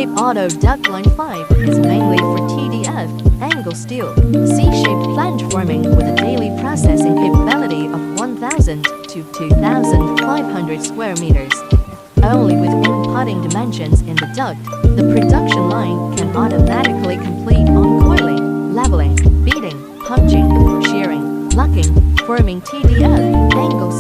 C-shape auto duct line 5 is mainly for TDF, angle steel, C-shaped flange forming with a daily processing capability of 1,000 to 2,500 square meters. Only with inputting dimensions in the duct, the production line can automatically complete uncoiling, leveling, beating, punching, shearing, lucking, forming TDF, angle